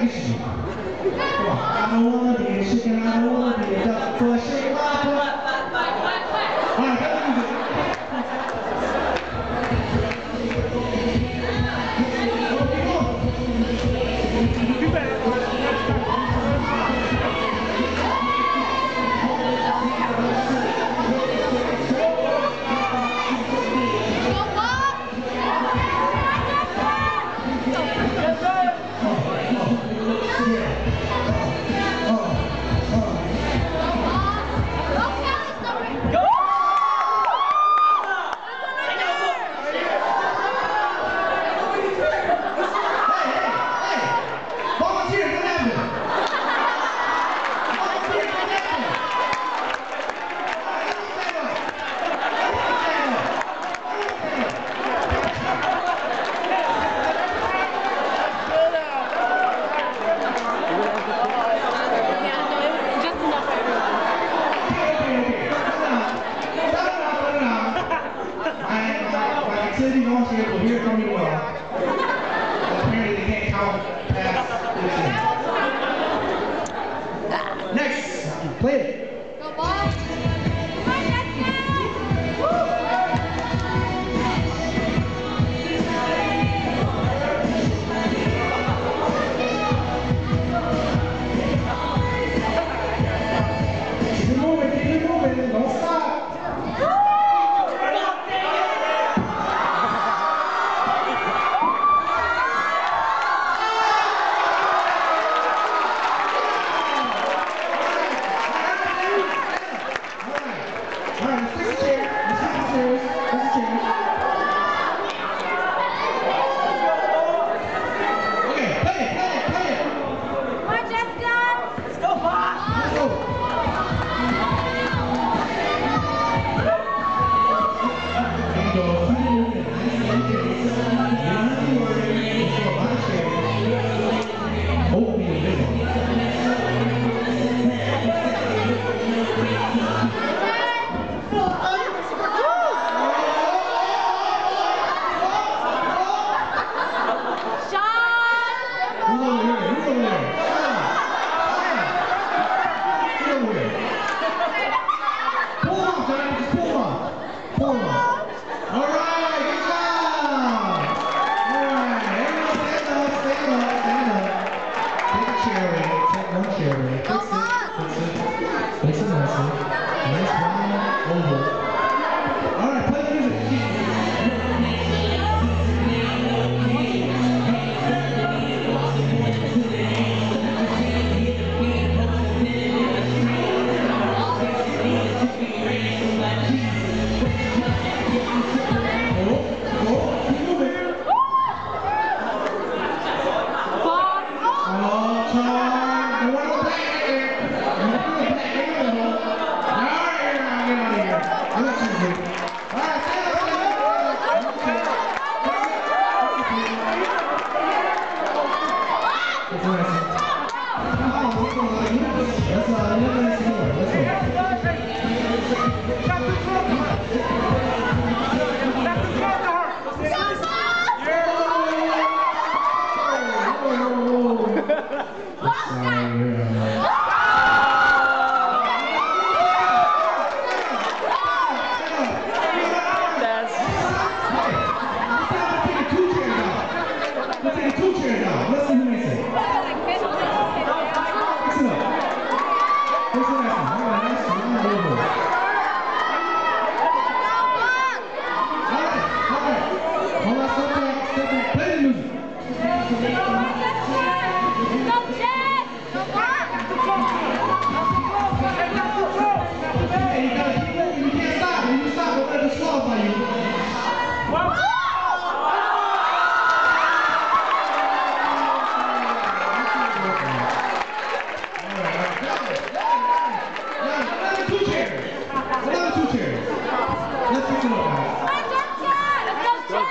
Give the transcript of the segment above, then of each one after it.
喜。哇，I don't wanna be a chicken, I don't wanna be a duck, but shake my butt. All right, got the music. City wants you to hear from you well. Apparently they can't count past 15. Next, play it. Go ball. Keep it moving, don't stop.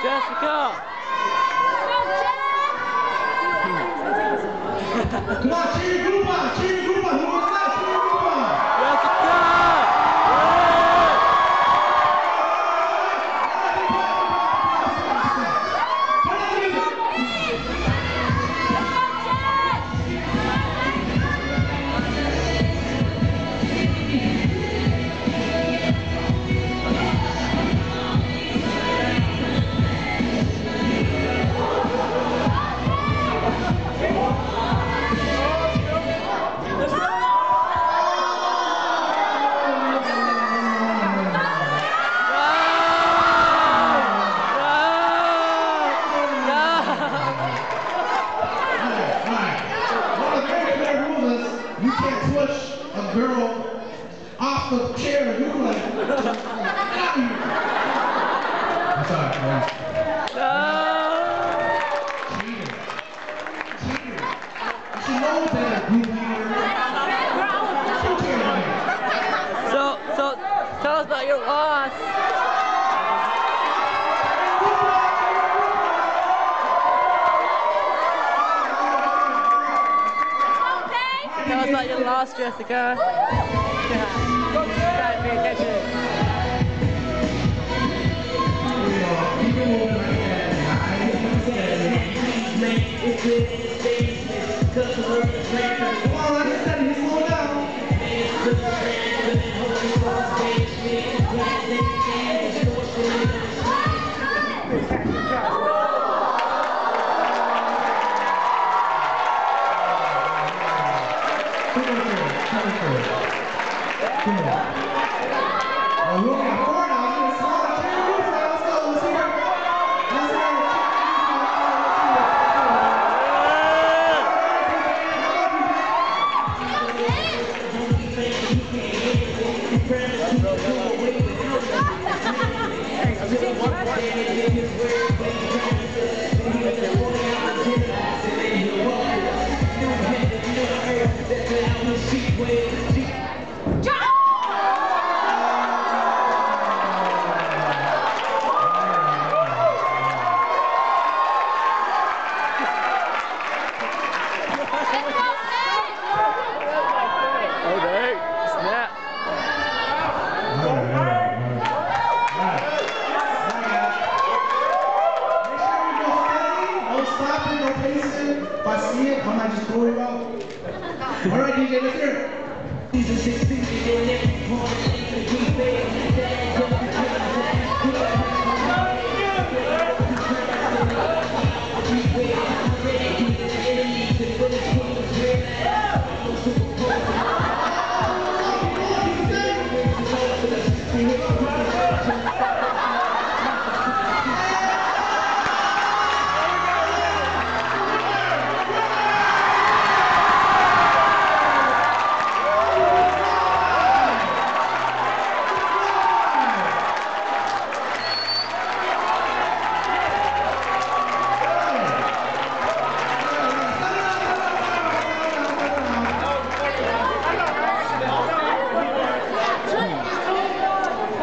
Jessica! Come on, cheer your group on! Cheer your group on! Who wants that? Cheer your group on! Jessica! Turn on the music! can't push a girl off the chair. You're like, get out of here. I'm sorry. No. Cheater. Cheater. She knows that group leader. So tell us about your loss. Tell us about your loss, Jessica. Gotta pay attention. Come on, like I said, you slow down. Come on. Oh, we only got 4 now. Let's go. Let's go. Let's hear it. Let's hear it. If I see it, I might just throw it out. All right, DJ, let's hear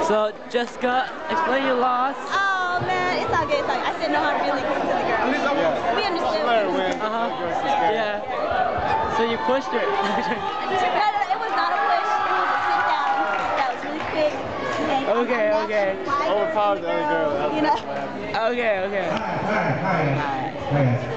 So, Jessica, explain your loss. Oh man, it's all good. It's all good. I didn't know how to really listen to the girl. We understood. Yeah. So you pushed her. It was not a push. It was a sit down. That was really quick. And Okay, okay. Overpowered the other girl. You know. Okay, okay. Hi.